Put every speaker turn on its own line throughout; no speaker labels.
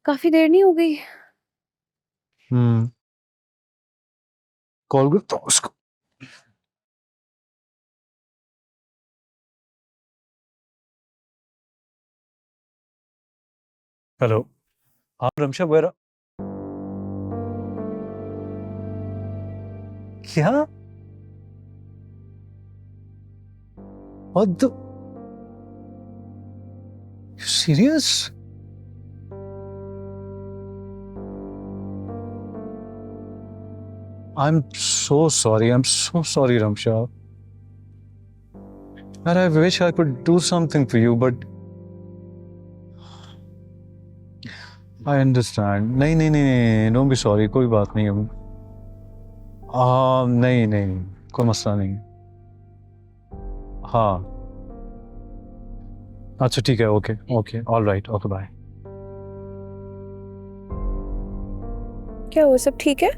काफी देर नहीं हो गई?
कॉल करता हूँ उसको। हेलो, हाँ रमशा वगैरह। क्या? What the? Serious? I'm so sorry. I'm so sorry, Ramsha. And I wish I could do something for you, but I understand. नहीं नहीं नहीं नहीं, don't be sorry. कोई बात नहीं है। नहीं नहीं, कोई मसला नहीं। हाँ, अच्छा ठीक है। Okay okay, all right, okay bye.
क्या वो सब ठीक है?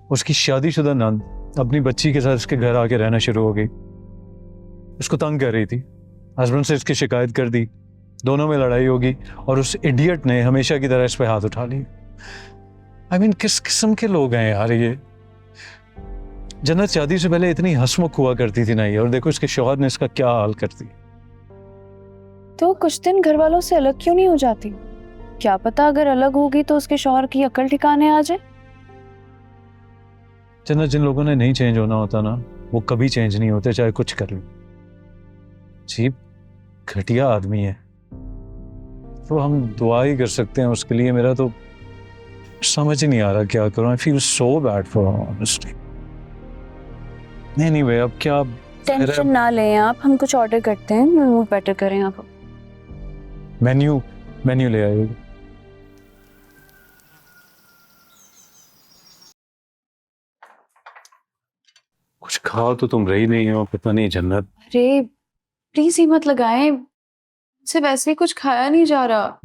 उसकी शादीशुदा नंद अपनी बच्ची के साथ इसके घर आके रहना शुरू हो गई। इसको तंग कर रही थी। हस्बैंड से इसकी शिकायत कर दी, दोनों में लड़ाई होगी और उस इडियट ने हमेशा की तरह इस पे हाथ उठा ली। I mean, किस किस्म के लोग हैं यार ये। जन्नत शादी से पहले इतनी हंसमुख हुआ करती थी ना ये, और देखो इसके शौहर ने इसका क्या हाल कर दी।
तो कुछ दिन घर वालों से अलग क्यों नहीं हो जाती? क्या पता अगर अलग होगी तो उसके शौहर की अकल ठिकाने आ जाए।
जन्नत, जिन लोगों ने नहीं चेंज होना होता ना, वो कभी चेंज नहीं होते, चाहे कुछ कर लो। अजीब घटिया आदमी है। तो हम दुआ ही कर सकते हैं उसके लिए। मेरा तो समझ ही नहीं आ रहा क्या करूं। I feel so bad for honestly. नहीं भाई, अब क्या।
टेंशन ना लें आप, हम कुछ ऑर्डर करते हैं, मूड बेटर करें आप।
मेन्यू ले आइए। कुछ खाओ तो तुम रही नहीं हो, पता नहीं जन्नत।
अरे प्लीज हिम्मत लगाएं, से वैसे ही कुछ खाया नहीं जा रहा।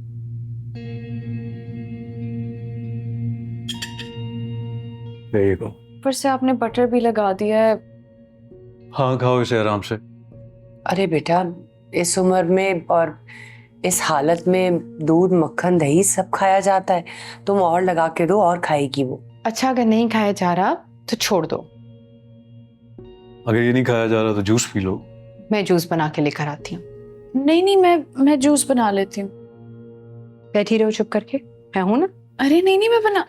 देखो,
ऊपर से आपने बटर भी लगा दिया है।
हाँ खाओ इसे आराम से।
अरे बेटा, इस उम्र में और इस हालत में दूध मक्खन दही सब खाया जाता है। तुम और लगा के दो और खाएगी वो।
अच्छा, अगर नहीं खाया जा रहा तो छोड़ दो।
अगर ये नहीं खाया जा रहा तो जूस पी लो।
मैं जूस बना के लेकर आती हूँ।
नहीं, मैं जूस बना लेती हूँ।
बैठी रहो चुप करके, मैं हूं ना।
अरे नहीं, मैं बना।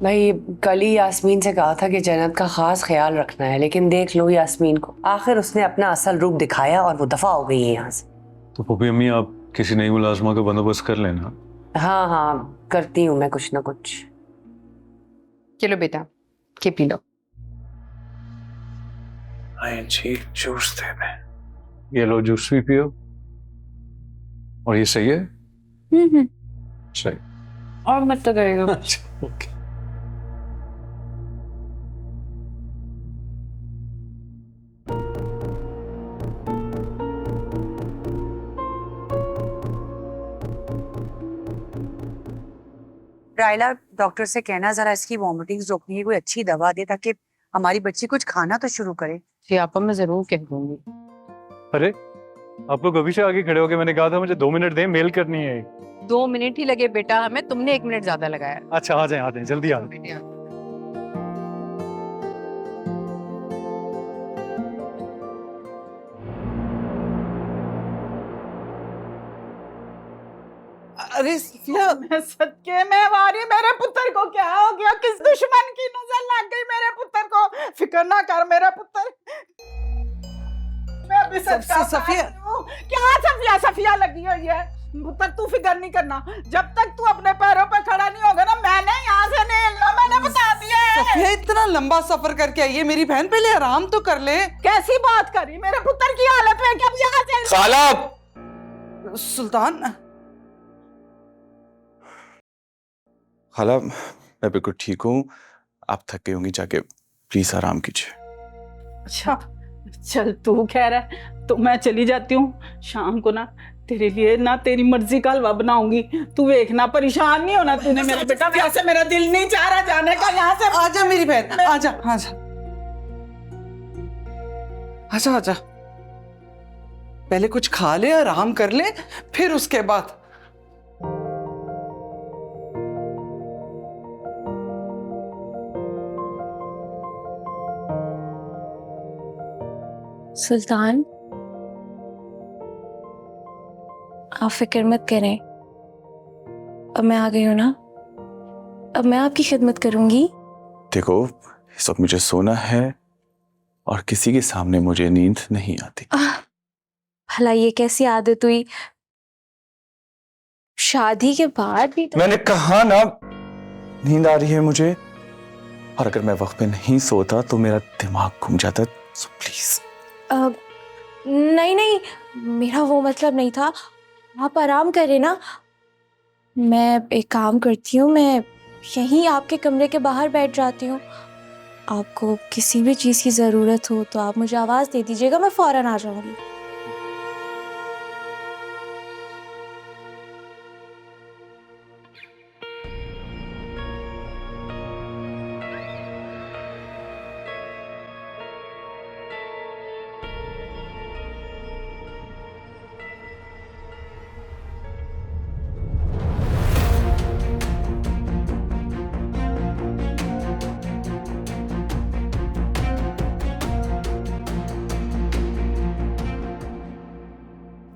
भाई कल ही यास्मीन से कहा था कि जन्नत का खास ख्याल रखना है, लेकिन देख लो यास्मीन को, आखिर उसने अपना असल रूप दिखाया और वो दफा हो गई है यहाँ से।
तो पप्पी अम्मी, आप किसी नई मुलाजमा का बंदोबस्त कर लेना।
हाँ हाँ, करती हूँ मैं कुछ ना कुछ।
चलो बेटा, के पी लो।
जी जूस दे दे। ये लो, जूस भी पियो। और ये सही है? सही।
और मत तो करेगा।
अच्छा ओके।
रायला, डॉक्टर से कहना जरा इसकी वॉमिटिंग्स रोकने की कोई अच्छी दवा दे ताकि हमारी बच्ची कुछ खाना तो शुरू करे।
जी आपा, मैं जरूर कह दूंगी।
अरे आप लोग अभी से आगे खड़े हो गए। मैंने कहा था मुझे 2 मिनट दें, मेल करनी है।
2 मिनट ही लगे बेटा हमें, तुमने 1 मिनट ज्यादा लगाया।
अच्छा आ जाए जल्दी आ जाए।
अरे सफिया, मैं सदके में वारी, मेरे पुत्र को क्या हो गया? किस दुश्मन की नजर लग गई मेरे पुत्र को? फिक्र ना कर मेरा पुत्र। मैं अभी सफिया, क्या सफिया लगी हुई है? पुत्र तू फिक्र नहीं करना, जब तक तू अपने पैरों पे खड़ा नहीं होगा ना, मैंने यहाँ से नहीं हिलना, मैंने बता दिया है।
सफिया इतना लंबा सफर करके आई है मेरी बहन, पहले आराम तो कर ले।
कैसी बात करी? मेरे पुत्र की हालत में क्या यहाँ से?
खाला, सुल्तान।
खाला, मैं बिल्कुल ठीक हूँ। आप थक गई होंगी, जाके प्लीज आराम कीजिए।
अच्छा चल, तू कह रहा है तो मैं चली जाती हूँ। शाम को ना तेरे लिए ना तेरी मर्जी का हलवा बनाऊंगी, तू देखना। परेशान नहीं होना तूने मेरा बेटा। वैसे मेरा दिल नहीं चाह रहा जाने का यहाँ से।
आजा मेरी बहन, आजा आजा आजा आजा। पहले कुछ खा ले, आराम कर ले, फिर उसके बाद।
सुल्तान, आप फिक्र मत करें, अब मैं आ गई हूं ना, अब मैं आपकी खिदमत करूंगी।
देखो, इस वक्त मुझे सोना है और किसी के सामने मुझे नींद नहीं आती।
भला ये कैसी आदत हुई? शादी के बाद भी तो...
मैंने कहा ना, नींद आ रही है मुझे, और अगर मैं वक्त पे नहीं सोता तो मेरा दिमाग घूम जाता। So please.
नहीं नहीं, मेरा वो मतलब नहीं था। आप आराम करें ना। मैं एक काम करती हूँ, मैं यहीं आपके कमरे के बाहर बैठ जाती हूँ। आपको किसी भी चीज़ की ज़रूरत हो तो आप मुझे आवाज़ दे दीजिएगा, मैं फ़ौरन आ जाऊंगी।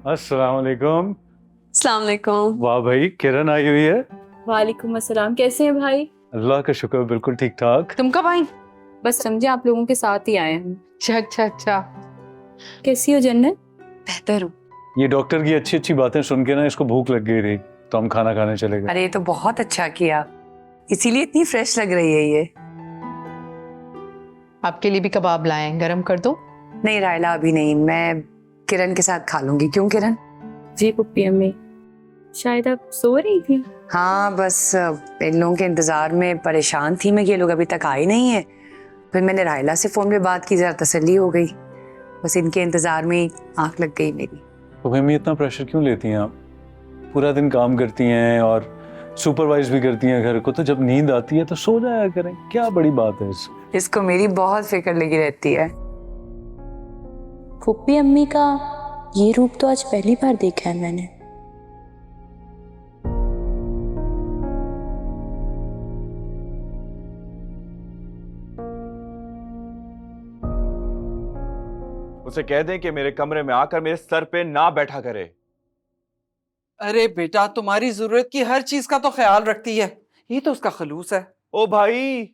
अस्सलाम वालेकुम।
अस्सलाम वालेकुम।
वाह भाई, किरण आई हुई है।
वालेकुम अस्सलाम, कैसे हैं भाई?
अल्लाह का शुक्र, बिल्कुल ठीक ठाक।
तुम कब आई?
बस समझे आप लोगों के साथ ही आए हैं।
अच्छा अच्छा अच्छा।
कैसी हो जन्नत?
बेहतर हूँ।
ये डॉक्टर की अच्छी अच्छी बातें सुन के ना इसको भूख लग गई थी, तो हम खाना खाने चले गए।
अरे ये तो बहुत अच्छा किया, इसीलिए इतनी फ्रेश लग रही है ये।
आपके लिए भी कबाब लाए हैं, गरम कर दो?
नहीं रायला, अभी नहीं, मैं किरण के साथ खा लूंगी। क्यों किरण?
जी पुप्पी अम्मी, शायद आप सो रही थी।
हाँ बस इन लोगों के इंतजार में परेशान थी मैं कि ये लोग अभी तक आए नहीं है। फिर मैंने रायला से फोन पे बात की, जरा तसल्ली हो गई। बस इनके इंतजार में ही आंख लग गई मेरी।
तो मम्मी इतना प्रेशर क्यों लेती हैं आप? पूरा दिन काम करती हैं और सुपरवाइज भी करती हैं घर को, तो जब नींद आती है तो सो जाया करें, क्या बड़ी बात है इसमें?
इसको मेरी बहुत फिक्र लगी रहती है।
पुप्पी अम्मी का ये रूप तो आज पहली बार देखा है मैंने।
उसे कह दें कि मेरे कमरे में आकर मेरे सर पे ना बैठा करे।
अरे बेटा, तुम्हारी जरूरत की हर चीज का तो ख्याल रखती है, ये तो उसका खलूस है।
ओ भाई,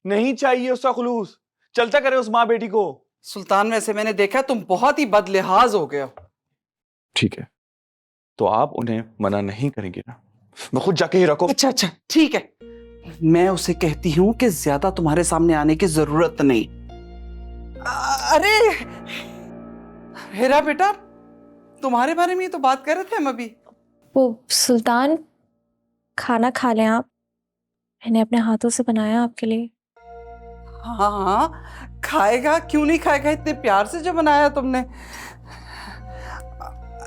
नहीं चाहिए उसका खुलूस, चलता करे उस माँ बेटी को।
सुल्तान, वैसे मैंने देखा तुम बहुत ही बदलिहाज हो गए हो।
ठीक है, तो आप उन्हें मना नहीं करेंगे ना? मैं खुद जाके ही रखो।
अच्छा अच्छा ठीक है, मैं उसे कहती हूँ कि ज्यादा तुम्हारे सामने आने की जरूरत नहीं। अरे हेरा बेटा, तुम्हारे बारे में ही तो बात कर रहे थे हम अभी।
वो सुल्तान, खाना खा लें आप, मैंने अपने हाथों से बनाया आपके लिए।
हाँ हाँ खाएगा, क्यों नहीं खाएगा, इतने प्यार से जो बनाया तुमने।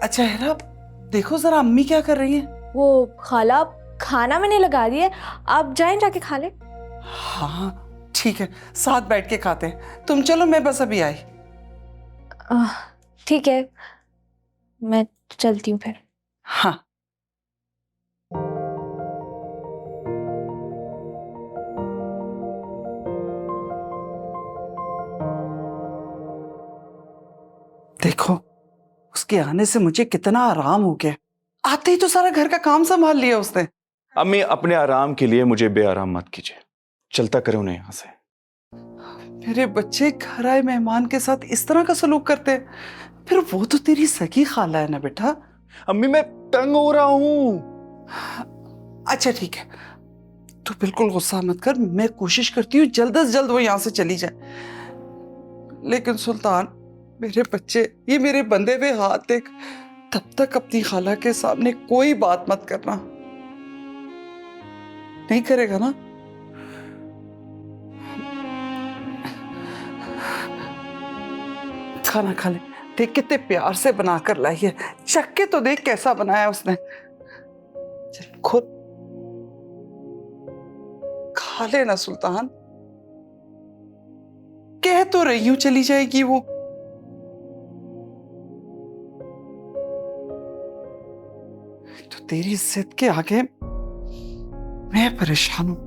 अच्छा हेरा, देखो जरा अम्मी क्या कर रही हैं।
वो खाला, खाना मैंने लगा दिया, आप जाएं जाके खा लें।
हाँ ठीक है, साथ बैठ के खाते हैं। तुम चलो, मैं बस अभी आई।
ठीक है, मैं चलती हूँ फिर।
हाँ देखो, उसके आने से मुझे कितना आराम हो गया। आते ही तो सारा घर का काम संभाल लिया उसने।
अम्मी, अपने आराम के लिए मुझे बेआराम मत कीजिए, चलता करे उन्हें यहां से।
मेरे बच्चे घर आए मेहमान के साथ इस तरह का सलूक करते हैं, फिर वो तो तेरी सगी खाला है ना बेटा।
अम्मी, मैं तंग हो रहा हूं।
अच्छा ठीक है, तू बिल्कुल गुस्सा मत कर, मैं कोशिश करती हूँ जल्द से जल्द वो यहाँ से चली जाए। लेकिन सुल्तान, मेरे बच्चे, ये मेरे बंधे हुए हाथ देख, तब तक अपनी खाला के सामने कोई बात मत करना। नहीं करेगा ना? खाना खा ले, देख कितने प्यार से बनाकर लाई है, चख के तो देख कैसा बनाया उसने। चल खुद खा लेना सुल्तान, कह तो रही हूं चली जाएगी वो। तो तेरी जिद के आगे मैं परेशान हूं।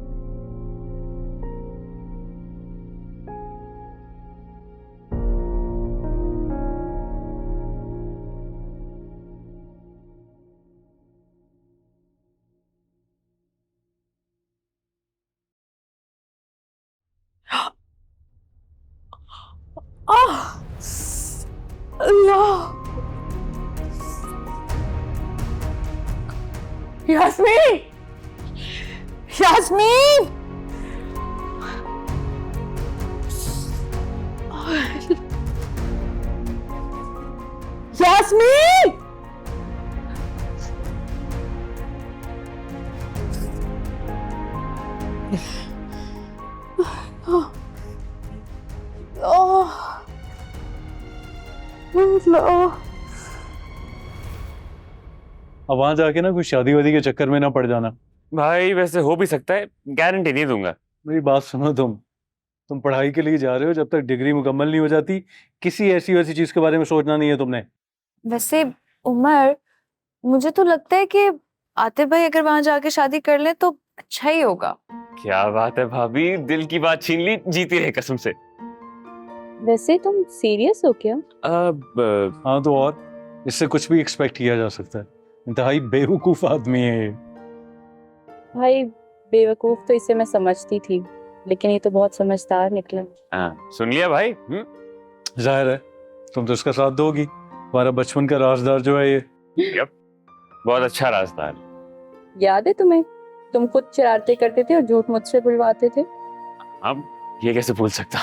अल्लाह, यास्मीन, यास्मीन, यास्मीन,
अब वहां जाके ना कुछ शादी वादी के चक्कर में ना पड़ जाना।
भाई वैसे हो भी सकता है, गारंटी नहीं दूंगा।
मेरी बात सुनो, तुम पढ़ाई के लिए जा रहे हो, जब तक डिग्री मुकम्मल नहीं हो जाती किसी ऐसी वैसी चीज के बारे में सोचना नहीं है तुमने।
वैसे उमर, मुझे तो लगता है कि आतिफ भाई अगर वहां जाके शादी कर ले तो अच्छा ही होगा।
क्या बात है भाभी, दिल की बात छीन ली, जीती रहे कसम से।
वैसे तुम सीरियस हो क्या?
अब
हाँ तो और इससे कुछ भी एक्सपेक्ट किया जा सकता है। इंतहाई बेवकूफ आदमी है ये।
भाई बेवकूफ तो इसे मैं समझती थी, लेकिन ये तो बहुत समझदार निकला।
सुन लिया भाई।
जाहिर है तुम तो इसका साथ दोगी, तुम्हारा बचपन का राजदार जो है ये।
यप, बहुत अच्छा राजदार।
याद है तुम्हें, तुम खुद शरारतें करते थे और झूठ मुझसे बुलवाते थे।
अब ये कैसे भूल सकता।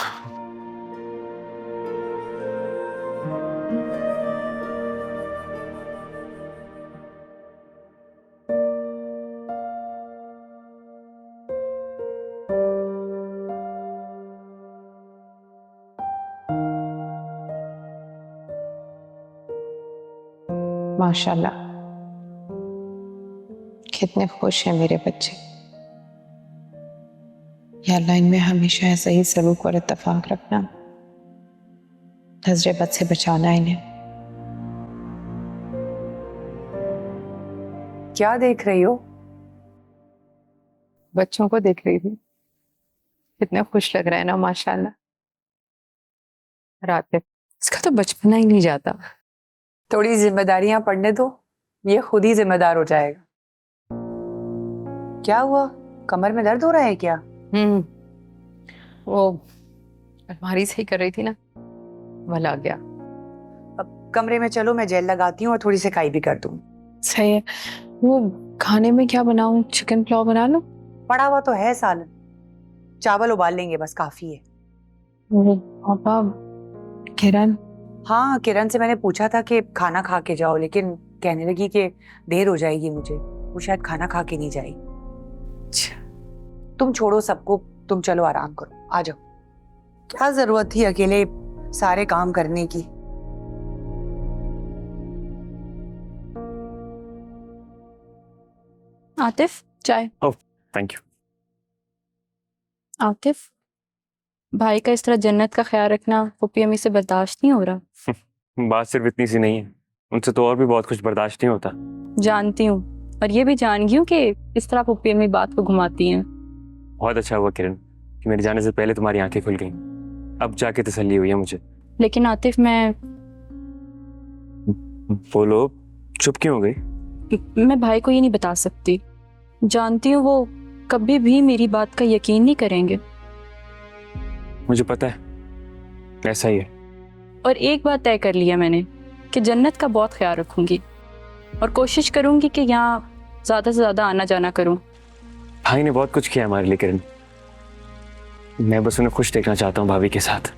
माशाल्लाह, कितने खुश हैं मेरे बच्चे। या अल्लाह इनमें हमेशा ऐसा ही सलूक और इत्तेफाक रखना, नजरे बद से बचाना इन्हें।
क्या देख रही हो?
बच्चों को देख रही थी, कितने खुश लग रहे हैं ना माशाल्लाह। रात इसका तो बचपना ही नहीं जाता।
थोड़ी जिम्मेदारियां पड़ने दो, ये खुद ही जिम्मेदार हो जाएगा। क्या हुआ, कमर में दर्द हो रहा है क्या?
वो अलमारी सही कर रही थी ना, वल आ गया।
अब कमरे में चलो, मैं जेल लगाती हूँ और थोड़ी सिकाई भी कर दूँ।
सही है। वो खाने में क्या बनाऊं? चिकन पुलाव बना लो।
पड़ा हुआ तो है सालन, चावल उबाल लेंगे बस, काफी है।
वो पापा, किरण।
हाँ, किरण से मैंने पूछा था कि खाना खा के जाओ, लेकिन कहने लगी कि देर हो जाएगी मुझे, वो शायद खाना खा के नहीं जाएगी। तुम छोड़ो सबको, तुम चलो आराम करो, आ जाओ। क्या जरूरत थी अकेले सारे काम करने की?
आतिफ, चाय।
Thank you.
आतिफ, भाई का इस तरह जन्नत का ख्याल रखना पुप्पी अम्मी से बर्दाश्त नहीं हो रहा।
बात सिर्फ इतनी सी नहीं है, उनसे तो और भी बहुत कुछ बर्दाश्त नहीं होता।
जानती हूँ, और ये भी जान गई हूँ कि इस तरह पुप्पी अम्मी बात को घुमाती हैं।
बहुत अच्छा हुआ किरण कि मेरे जाने से पहले तुम्हारी आंखें खुल गईं। अब जाके तसल्ली हुई है मुझे।
लेकिन आतिफ, मैं
बोलो, चुप क्यों हो गई?
भाई को ये नहीं बता सकती। जानती हूँ वो कभी भी मेरी बात का यकीन नहीं करेंगे।
मुझे पता है ऐसा ही है।
और एक बात तय कर लिया मैंने कि जन्नत का बहुत ख्याल रखूंगी और कोशिश करूंगी कि यहाँ ज्यादा से ज्यादा आना जाना करूं।
भाई ने बहुत कुछ किया हमारे लिए किरण, मैं बस उन्हें खुश देखना चाहता हूँ भाभी के साथ।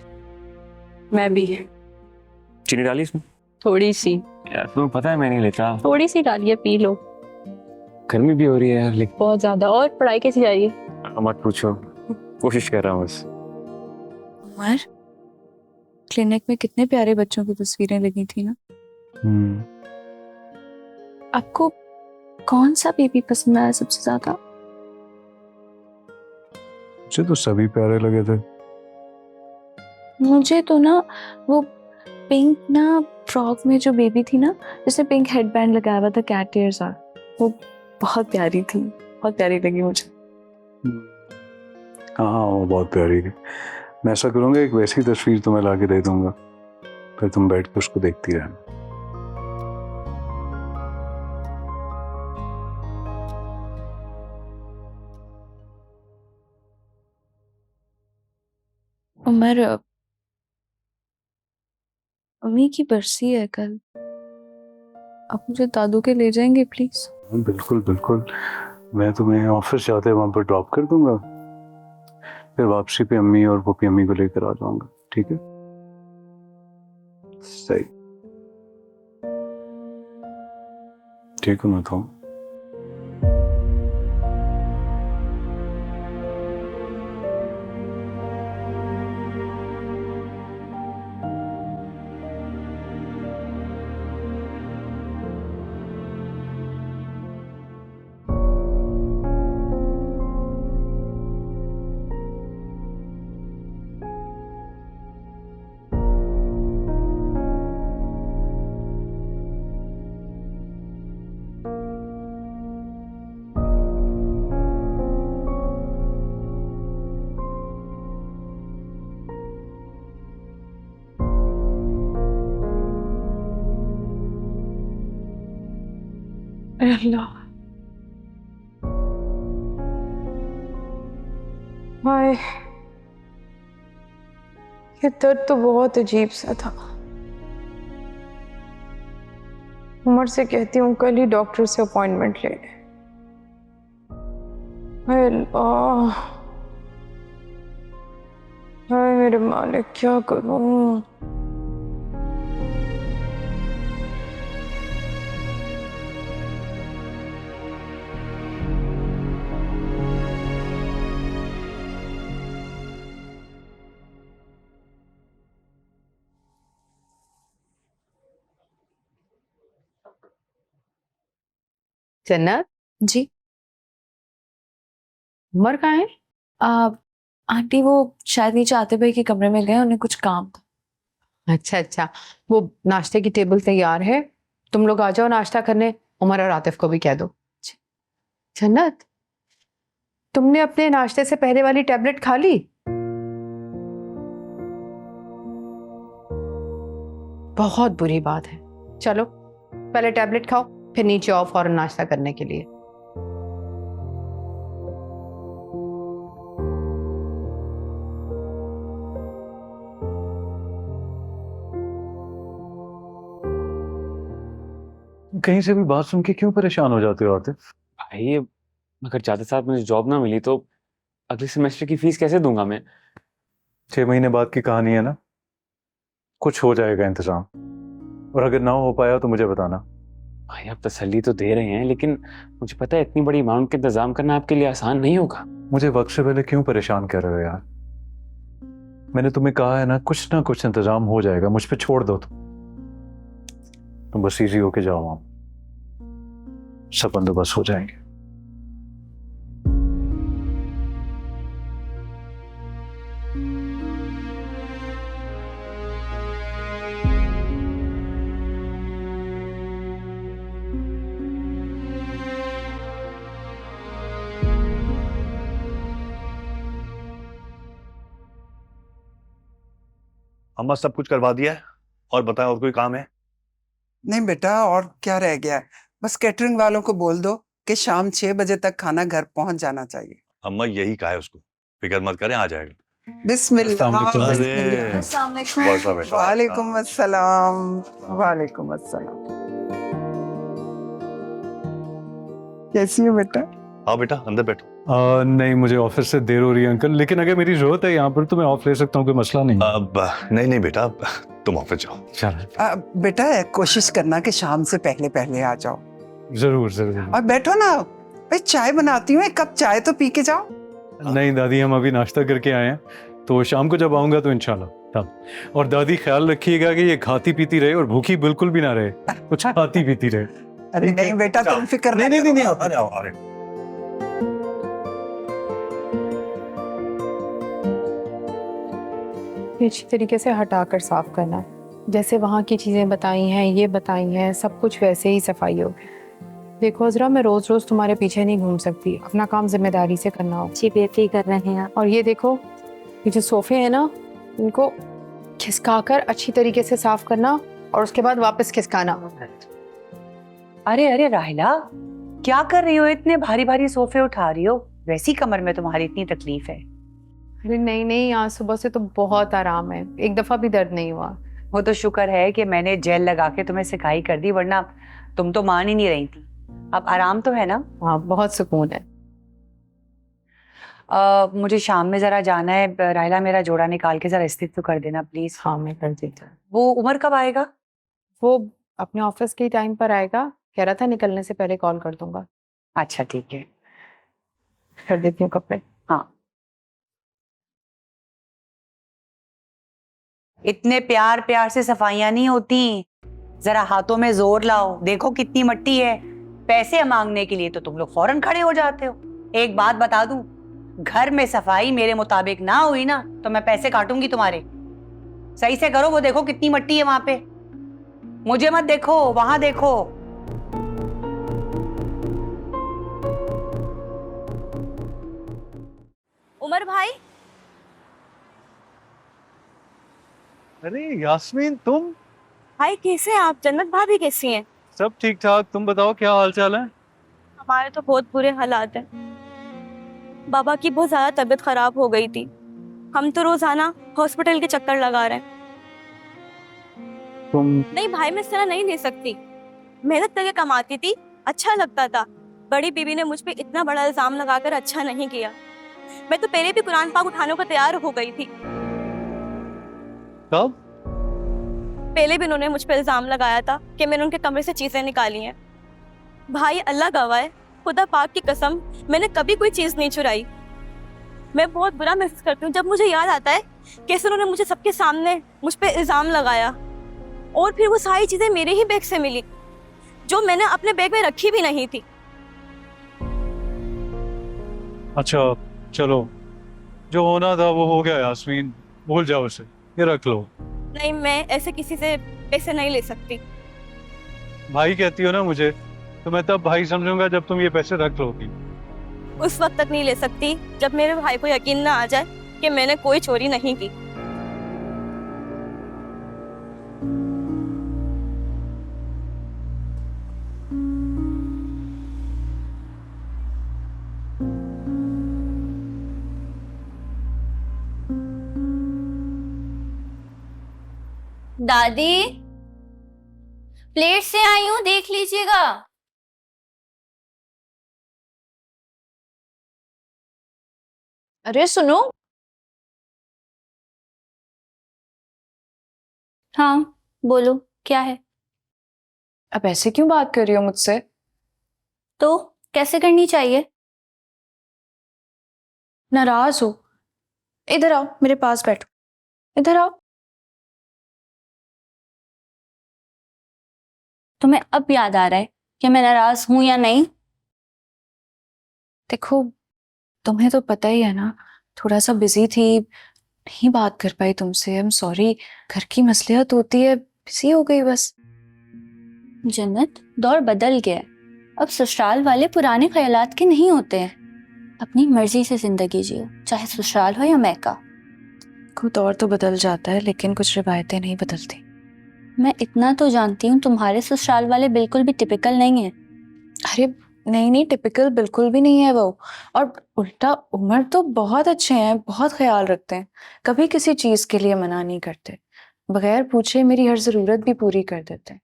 मैं भी।
चीनी डाली इसमें?
थोड़ी सी।
यार तुम्हें पता है मैं नहीं लेता।
थोड़ी सी डालिए, पी लो।
गर्मी भी हो रही है यार, लेकिन
बहुत ज्यादा। और पढ़ाई कैसी जा रही है?
मत पूछो, कोशिश कर रहा हूँ बस।
उमर, क्लिनिक में कितने प्यारे बच्चों की तस्वीरें लगी थी ना। आपको कौन सा बेबी पसंद आया सबसे ज्यादा?
मुझे तो सभी प्यारे लगे थे।
मुझे तो ना वो पिंक ना फ्रॉक में जो बेबी थी ना, जिसने पिंक हेडबैंड लगाया हुआ था, कैट ईयर्स,
वो बहुत प्यारी थी, बहुत प्यारी लगी मुझे।
हाँ वो बहुत प्यारी थी। मैं ऐसा करूँगा, एक वैसी तस्वीर तुम्हें ला के दे दूंगा, फिर तुम बैठ के उसको देखती रहना।
उमर, अम्मी की बरसी है कल, आप मुझे दादू के ले जाएंगे प्लीज?
बिल्कुल बिल्कुल, मैं तुम्हें ऑफिस जाते वहां पर ड्रॉप कर दूंगा, फिर वापसी पे अम्मी और पप्पी अम्मी को लेकर आ जाऊंगा, ठीक है? सही, ठीक हूँ मैं तो।
अरे अल्लाह, हाय, ये दर्द तो बहुत अजीब सा था। उमर से कहती हूँ कल ही डॉक्टर से अपॉइंटमेंट ले ले। हाय अल्लाह, हाय मेरे मालिक, क्या करूँ?
जन्नत,
जी।
उमर कहाँ है?
आंटी वो शायद नीचे आते भाई के कमरे में गए, उन्हें कुछ काम था।
अच्छा अच्छा, वो नाश्ते की टेबल तैयार है, तुम लोग आ जाओ नाश्ता करने। उमर और आतिफ को भी कह दो। जन्नत, तुमने अपने नाश्ते से पहले वाली टैबलेट खा ली? बहुत बुरी बात है। चलो पहले टैबलेट खाओ, फिर नीचे आओ फौरन नाश्ता करने के लिए।
कहीं से भी बात सुन के क्यों परेशान हो जाते हो आतिफ?
भाई अगर ज्यादा साथ मुझे जॉब ना मिली तो अगले सेमेस्टर की फीस कैसे दूंगा मैं?
6 महीने बाद की कहानी है ना, कुछ हो जाएगा इंतजाम, और अगर ना हो पाया तो मुझे बताना।
भाई आप तसल्ली तो दे रहे हैं, लेकिन मुझे पता है इतनी बड़ी अमाउंट का इंतजाम करना आपके लिए आसान नहीं होगा।
मुझे वक्त से पहले क्यों परेशान कर रहे हो यार? मैंने तुम्हें कहा है ना कुछ इंतजाम हो जाएगा, मुझ पे छोड़ दो तुम बस इजी होके जाओ, वहां सब बंदोबस्त हो जाएंगे।
अम्मा सब कुछ करवा दिया है, और बताएं और कोई काम है?
नहीं बेटा, और क्या रह गया है? बस कैटरिंग वालों को बोल दो कि शाम 6 बजे तक खाना घर पहुंच जाना चाहिए।
अम्मा यही कहा है उसको, फिक्र मत करें, आ जाएगा।
बिस्मिल्लाह।
अरे बस बेटा।
वालेकुम अस्सलाम। वालेकुम अस्सलाम। कैसी हो बेटा?
हाँ बेटा अंदर बैठो।
नहीं मुझे ऑफिस से देर हो रही है अंकल, लेकिन अगर मेरी जरूरत है यहाँ पर तो मैं ऑफ ले सकता हूँ, कोई मसला नहीं।
अब नहीं बेटा, तुम ऑफिस जाओ।
चलो
बेटा कोशिश करना कि शाम से पहले पहले आ जाओ।
जरूर जरूर।
और बैठो ना भाई, चाय बनाती हूँ, एक कप चाय तो पी के जाओ।
नहीं दादी, हम अभी नाश्ता करके आए हैं, तो शाम को जब आऊंगा तो इंशाल्लाह तब। और दादी ख्याल रखिएगा कि ये खाती पीती रहे और भूखी बिल्कुल भी ना रहे, कुछ खाती पीती रहे।
अरे नहीं बेटा, तुम फिक्र
नहीं अरे
अच्छी तरीके से हटा कर साफ करना, जैसे वहाँ की चीज़ें बताई हैं, ये बताई हैं, सब कुछ वैसे ही सफाई होगी। देखो अजरा, मैं रोज रोज तुम्हारे पीछे नहीं घूम सकती, अपना काम जिम्मेदारी से करना होगा।
जी बेफिक्र कर रहे हैं आप।
और ये देखो, ये जो सोफे हैं ना, इनको खिसकाकर अच्छी तरीके से साफ करना और उसके बाद वापस खिसकाना।
अरे अरे राहिला, क्या कर रही हो? इतने भारी भारी सोफे उठा रही हो? वैसी कमर में तुम्हारी इतनी तकलीफ है?
अरे नहीं नहीं, आज सुबह से तो बहुत आराम है, एक दफा भी दर्द नहीं हुआ।
वो तो शुक्र है कि मैंने जेल लगा के तुम्हें सिकाई कर दी, वरना तुम तो मान ही नहीं रही थी। अब आराम तो है ना?
हाँ, बहुत सुकून है।
मुझे शाम में जरा जाना है। राहिला, मेरा जोड़ा निकाल के जरा इस्त्री तो कर देना प्लीज।
हाँ, मैं कर देती हूँ।
वो उमर कब आएगा?
वो अपने ऑफिस के टाइम पर आएगा, कह रहा था निकलने से पहले कॉल कर दूंगा।
अच्छा ठीक है,
कर देती हूँ कपड़े।
हाँ। इतने प्यार प्यार से सफाइयां नहीं होती, जरा हाथों में जोर लाओ। देखो कितनी मट्टी है। पैसे मांगने के लिए तो तुम लोग फौरन खड़े हो जाते हो। एक बात बता दूं, घर में सफाई मेरे मुताबिक ना हुई ना तो मैं पैसे काटूंगी तुम्हारे। सही से करो। वो देखो कितनी मट्टी है वहां पे। मुझे मत देखो, वहां देखो।
उमर भाई,
अरे यास्मीन, तुम?
भाई कैसे हैं आप? जन्नत भाभी कैसी हैं?
सब ठीक ठाक। तुम बताओ, क्या हाल चाल है?
हमारे तो बहुत बुरे हालात हैं। बाबा की बहुत ज्यादा तबीयत खराब हो गई थी। हम तो रोजाना हॉस्पिटल के चक्कर लगा रहे हैं।
तुम?
नहीं भाई, मैं इस तरह नहीं ले सकती। मेहनत करके कमाती थी, अच्छा लगता था। बड़ी बीबी ने मुझ पे इतना बड़ा इल्जाम लगाकर अच्छा नहीं किया। मैं तो पहले भी कुरान पाक उठाने को तैयार हो गई थी।
कब?
पहले भी उन्होंने मुझ पे इल्जाम लगाया था कि मैंने उनके कमरे से चीजें निकाली हैं। भाई अल्लाह गवाह है, खुदा पाक की कसम, मैंने कभी कोई चीज नहीं चुराई। मैं बहुत बुरा महसूस करती हूँ जब मुझे याद आता है कैसे उन्होंने मुझे सबके सामने मुझ पे इल्जाम लगाया, और फिर वो सारी चीजें मेरे ही बैग से मिली जो मैंने अपने बैग में रखी भी नहीं थी।
अच्छा चलो, जो होना था वो हो गया यास्मीन, भूल जाओ उसे, ये रख लो।
नहीं, मैं ऐसे किसी से पैसे नहीं ले सकती।
भाई कहती हो ना मुझे, तो मैं तब भाई समझूंगा जब तुम ये पैसे रख लोगी।
उस वक्त तक नहीं ले सकती जब मेरे भाई को यकीन ना आ जाए कि मैंने कोई चोरी नहीं की। दादी, प्लेट से आई हूँ, देख लीजिएगा।
अरे सुनो। हाँ बोलो, क्या है?
अब ऐसे क्यों बात कर रही हो मुझसे?
तो कैसे करनी चाहिए?
नाराज हो? इधर आओ, मेरे पास बैठो। इधर आओ।
तुम्हें अब याद आ रहा है कि मैं नाराज हूं या नहीं?
देखो, तुम्हें तो पता ही है ना, थोड़ा सा बिजी थी, नहीं बात कर पाई तुमसे। आई एम सॉरी, घर की मसलियत होती है, बिजी हो गई बस।
जन्नत, दौर बदल गया है। अब ससुराल वाले पुराने ख्यालात के नहीं होते हैं। अपनी मर्जी से जिंदगी जियो, चाहे ससुराल हो या मैका।
को दौर तो बदल जाता है लेकिन कुछ रिवायतें नहीं बदलती।
मैं इतना तो जानती हूँ, तुम्हारे ससुराल वाले बिल्कुल भी टिपिकल नहीं है।
अरे नहीं नहीं, टिपिकल बिल्कुल भी नहीं है वो। और उल्टा उमर तो बहुत अच्छे हैं, बहुत ख्याल रखते हैं, कभी किसी चीज के लिए मना नहीं करते, बगैर पूछे मेरी हर जरूरत भी पूरी कर देते हैं।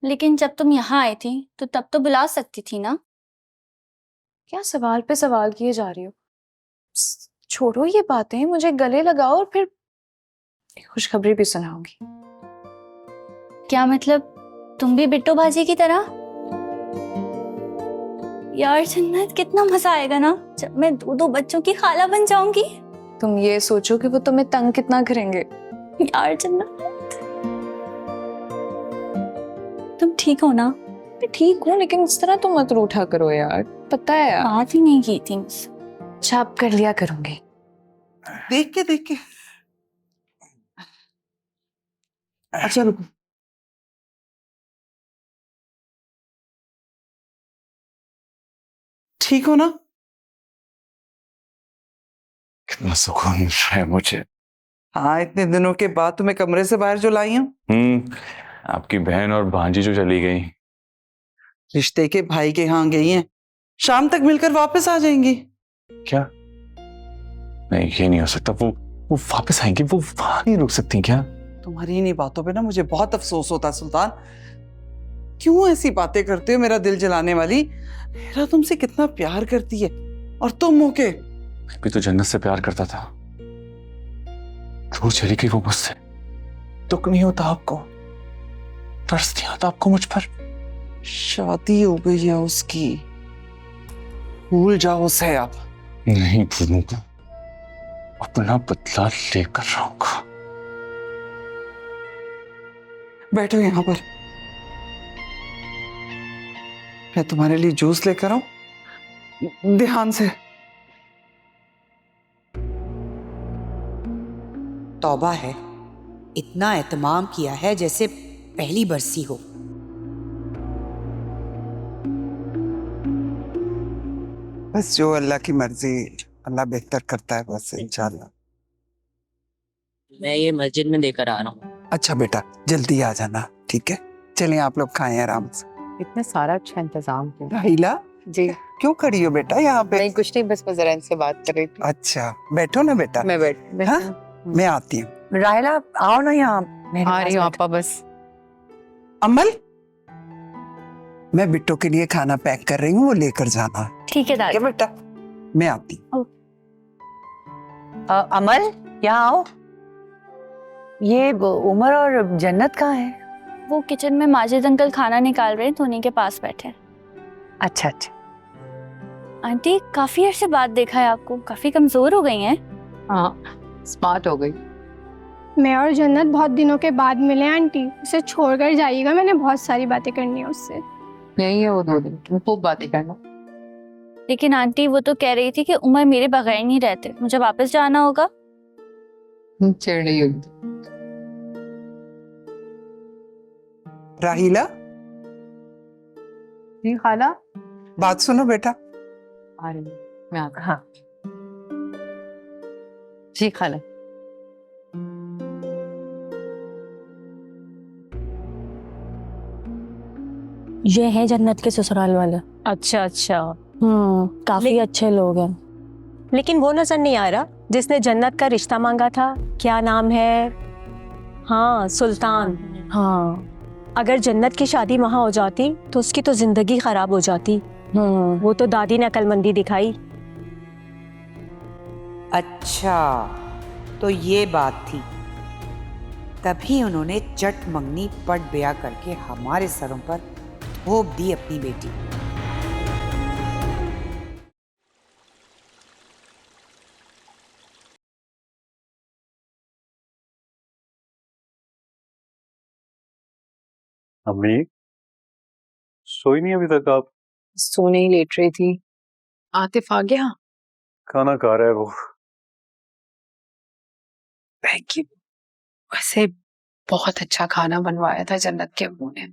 लेकिन जब तुम यहाँ आई थी तो तब तो बुला सकती थी ना?
क्या सवाल पे सवाल किए जा रही हो? छोड़ो ये बातें, मुझे गले लगाओ और फिर एक खुशखबरी भी सुनाऊंगी।
क्या मतलब, तुम भी बिट्टो बाजी की तरह? यार जन्नत, कितना मजा आएगा ना जब मैं दो बच्चों की खाला बन जाऊंगी।
तुम ये सोचो कि वो तुम्हें तंग कितना करेंगे।
यार जन्नत, तुम ठीक हो ना?
मैं ठीक हूँ, लेकिन इस तरह तो मत रूठा करो यार, पता है यार।
बात ही नहीं की थी मुझसे।
अच्छा, अब कर लिया करूंगी।
देख के अच्छा रुको। ठीक हो ना?
कितना सुकून है मुझे।
हाँ, इतने दिनों के बाद तुम्हें कमरे से बाहर जो लाई हूँ।
आपकी बहन और भांजी जो चली गई।
रिश्ते के भाई के यहाँ गई हैं, शाम तक मिलकर वापस आ जाएंगी।
क्या? नहीं, ये नहीं हो सकता। वो वापस आएंगी, वो वहां नहीं रुक सकती क्या?
तुम्हारी इन्हीं बातों पे ना मुझे बहुत अफसोस होता है सुल्तान। क्यों ऐसी बातें करते हो मेरा दिल जलाने वाली? मेरा तुमसे कितना प्यार करती है और तुम हो के।
मैं भी तो जन्नत से प्यार करता था, दूर चली गई वो मुझसे। दुख नहीं होता आपको? तरस नहीं आता आपको मुझ पर?
शादी हो गई है उसकी, भूल जाओ उसे आप।
नहीं भूलूंगा, अपना बदला लेकर रहूंगा।
बैठो यहाँ पर, मैं तुम्हारे लिए जूस लेकर आऊं। ध्यान से।
तौबा है, इतना एहतमाम किया है जैसे पहली बरसी हो।
बस जो अल्लाह की मर्जी, अल्लाह बेहतर करता है बस, इंशाल्लाह।
मैं ये मस्जिद में देकर आ रहा हूँ।
अच्छा बेटा, जल्दी आ जाना, ठीक है? चलिए आप लोग खाएं आराम से।
इतना सारा अच्छा इंतजाम किया।
राहिला,
जी
क्यों खड़ी हो बेटा यहाँ पे?
नहीं, कुछ नहीं, बस मैं जरा इनसे बात कर रही थी।
अच्छा, बैठो ना बेटा।
मैं बैठ
हाँ? मैं आती हूँ।
राहिला आओ ना यहाँ।
आ रही हूँ आपा, बस।
अमल, मैं बिट्टो के लिए खाना पैक कर रही हूँ, वो लेकर जाना।
ठीक है
क्या
दादी।
बेटा? मैं आती हूँ।
अमल, यहाँ आओ। ये उमर और जन्नत कहाँ है?
वो किचन में माजिद अंकल खाना निकाल रहे हैं तो उन्हीं के पास बैठे हैं।
अच्छा अच्छा।
आंटी, काफी अरसे बाद देखा है आपको, काफी कमजोर हो गई हैं।
हाँ, स्मार्ट हो गई।
मैं और जन्नत बहुत दिनों के बाद मिले हैं आंटी, उसे छोड़कर जाइएगा, मैंने बहुत सारी बातें करनी है उससे।
यही है वो 2 दिन, तुम खूब बातें करना।
लेकिन आंटी वो तो कह रही थी कि उमर मेरे बगैर नहीं रहते, मुझे वापस जाना होगा।
चिढ़ रही होगी।
राहिला,
जी खाला।
बात सुनो बेटा।
आ रही हूँ, मैं आता।
हाँ।
जी खाला।
ये है जन्नत के ससुराल वाले।
अच्छा अच्छा।
काफी अच्छे लोग हैं।
लेकिन वो नजर नहीं आ रहा जिसने जन्नत का रिश्ता मांगा था। क्या नाम है? हाँ, सुल्तान।
हाँ।
अगर जन्नत की शादी वहां हो जाती तो उसकी तो जिंदगी खराब हो जाती। वो तो दादी ने अक्लमंदी दिखाई।
अच्छा, तो ये बात थी, तभी उन्होंने चट मंगनी पट ब्याह करके हमारे सरों पर थोप दी अपनी बेटी।
अम्मी, सोई नहीं अभी तक आप?
सोने ही लेट रही थी। आतिफ आ गया?
खाना खा रहा है वो।
Thank you. वैसे बहुत अच्छा खाना बनवाया था जन्नत के अब्बू ने।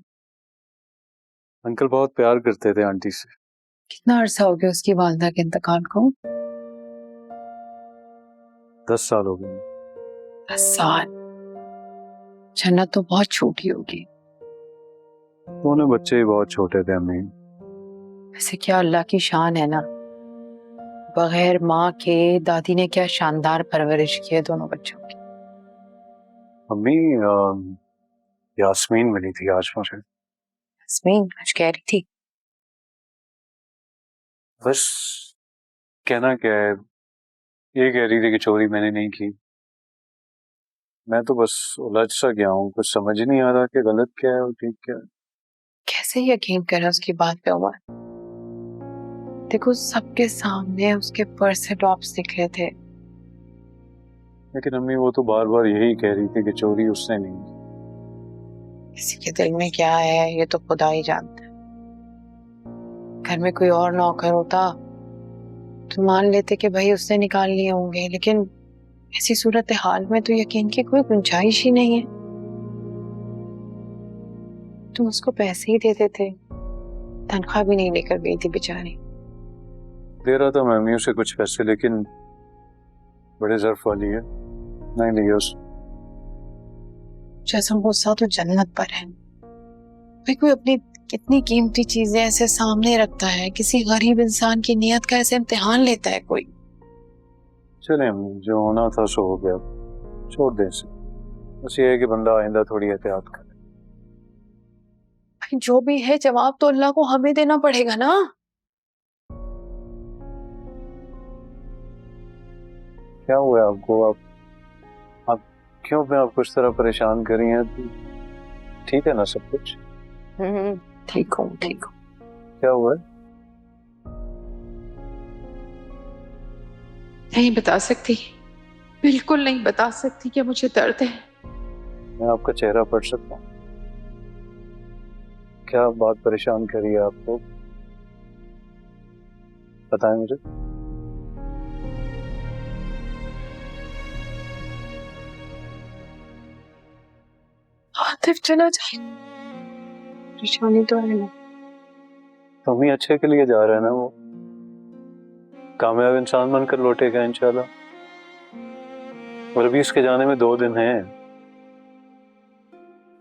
अंकल बहुत प्यार करते थे आंटी से।
कितना अरसा हो गया उसकी वालदा के इंतकाल को?
10 साल हो गए।
10 साल। जन्नत तो बहुत छोटी होगी।
दोनों बच्चे ही बहुत छोटे थे अम्मी।
वैसे क्या अल्लाह की शान है ना, बगैर माँ के दादी ने क्या शानदार परवरिश की है दोनों बच्चों की।
अम्मी, यास्मीन मिली थी आज मुझे।
यास्मीन आज कह रही थी?
बस कहना क्या है, ये कह रही थी कि चोरी मैंने नहीं की। मैं तो बस उलझ सा गया हूँ, कुछ समझ ही नहीं आ रहा कि गलत क्या है और ठीक क्या है।
कैसे यकीन करा उसकी बात पे उमर? देखो सबके सामने उसके पर्स से टॉप्स निकले थे।
लेकिन अम्मी वो तो बार बार यही कह रही थी कि चोरी उसने नहीं की।
किसी के दिल में क्या है ये तो खुदा ही जानता है। घर में कोई और नौकर होता तो मान लेते कि भाई उसने निकाल लिए होंगे, लेकिन ऐसी सूरत हाल में तो यकीन की कोई गुंजाइश ही नहीं है। तुम उसको पैसे ही देते थे, तनख्वाह भी नहीं लेकर गई थी बेचारी।
दे रहा था मैं अम्मी से कुछ पैसे, लेकिन बड़े ज़र्फ वाली है, नहीं लिए उस।
जैसा गुस्सा तो जन्नत पर है भाई, कोई अपनी कितनी कीमती चीजें ऐसे सामने रखता है, किसी गरीब इंसान की नियत का ऐसे इम्तिहान लेता है कोई।
चले अम्मी, जो होना था सो हो गया, छोड़ दें इसे। बस ये है कि बंदा आइंदा थोड़ी एहतियात करे।
भाई जो भी है जवाब तो अल्लाह को हमें देना पड़ेगा ना।
क्या हुआ है आपको? आप क्यों अपने आपको इस तरह परेशान कर रही हैं? ठीक है ना सब कुछ?
ठीक हूँ, ठीक हूँ।
क्या हुआ है?
नहीं बता सकती, बिल्कुल नहीं बता सकती कि मुझे दर्द है।
मैं आपका चेहरा पढ़ सकता हूँ? क्या बात परेशान कर रही है आपको? बताएं मुझे।
आतिफ चला जाए, परेशानी तो है ना।
तो हम ही अच्छे के लिए जा रहे हैं ना, वो कामयाब इंसान बनकर लौटेगा इंशाल्लाह। और अभी उसके जाने में 2 दिन हैं,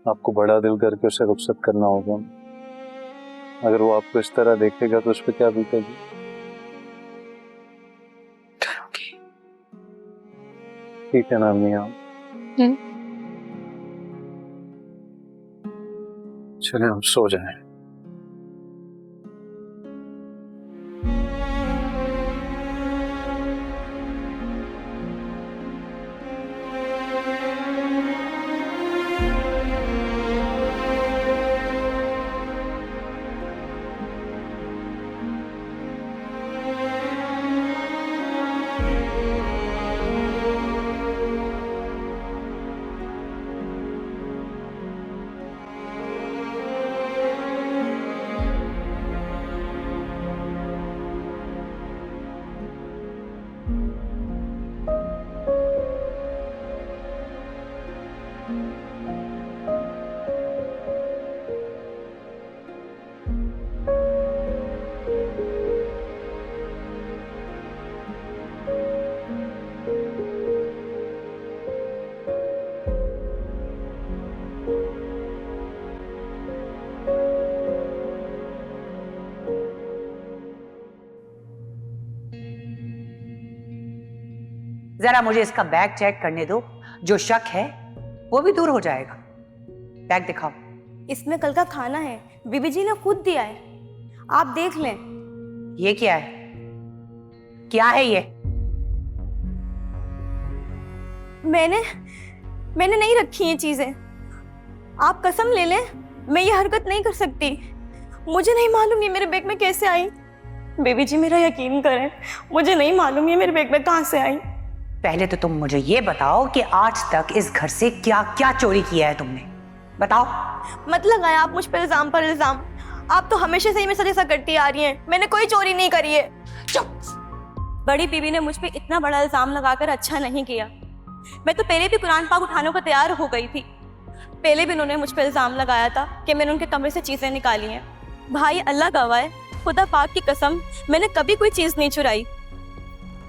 आपको बड़ा दिल करके उसे रुखसत करना होगा। अगर वो आपको इस तरह देखेगा तो उस पर क्या बीतेगी? ठीक है ना अम्मी? आप चले हम सो जाएं।
जरा मुझे इसका बैग चेक करने दो, जो शक है वो भी दूर हो जाएगा। बैग दिखाओ।
इसमें कल का खाना है, बीबी जी ने खुद दिया है, आप देख लें।
ये क्या है? क्या है ये?
मैंने नहीं रखी ये चीजें, आप कसम ले लें मैं ये हरकत नहीं कर सकती। मुझे नहीं मालूम ये मेरे बैग में कैसे आई। बेबी जी मेरा यकीन करें, मुझे नहीं मालूम ये मेरे बैग में कहाँ से आई।
पहले तो तुम मुझे ये बताओ कि आज तक इस घर से क्या क्या चोरी किया है तुमने, बताओ।
मत लगाएं आप मुझ पर इल्जाम पर इल्जाम, आप तो हमेशा से ही मेरे साथ ऐसा करती आ रही हैं। मैंने कोई चोरी नहीं करी है। चुप। बड़ी बीवी ने मुझ पे इतना बड़ा इल्जाम लगाकर अच्छा नहीं किया। मैं तो पहले भी कुरान पाक उठाने को तैयार हो गई थी। पहले भी उन्होंने मुझ पे इल्जाम लगाया था कि मैंने उनके कमरे से चीजें निकाली हैं। भाई अल्लाह गवाह है, खुदा पाक की कसम, मैंने कभी कोई चीज नहीं चुराई।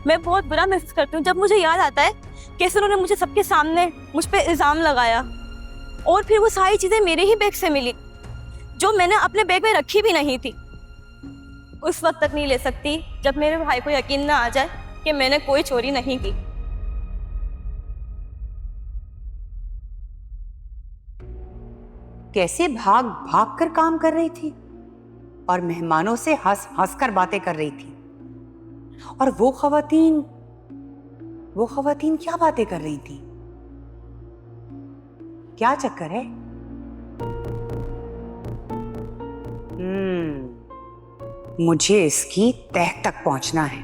मैं बहुत बुरा महसूस करती हूँ जब मुझे याद आता है कैसे उन्होंने मुझे सबके सामने मुझ पे इल्जाम लगाया, और फिर वो सारी चीजें मेरे ही बैग से मिली जो मैंने अपने बैग में रखी भी नहीं थी। उस वक्त तक नहीं ले सकती जब मेरे भाई को यकीन ना आ जाए कि मैंने कोई चोरी नहीं की।
कैसे भाग भाग कर काम कर रही थी और मेहमानों से हंस हंस कर बातें कर रही थी, और वो खवातीन क्या बातें कर रही थी? क्या चक्कर है? मुझे इसकी तह तक पहुंचना है।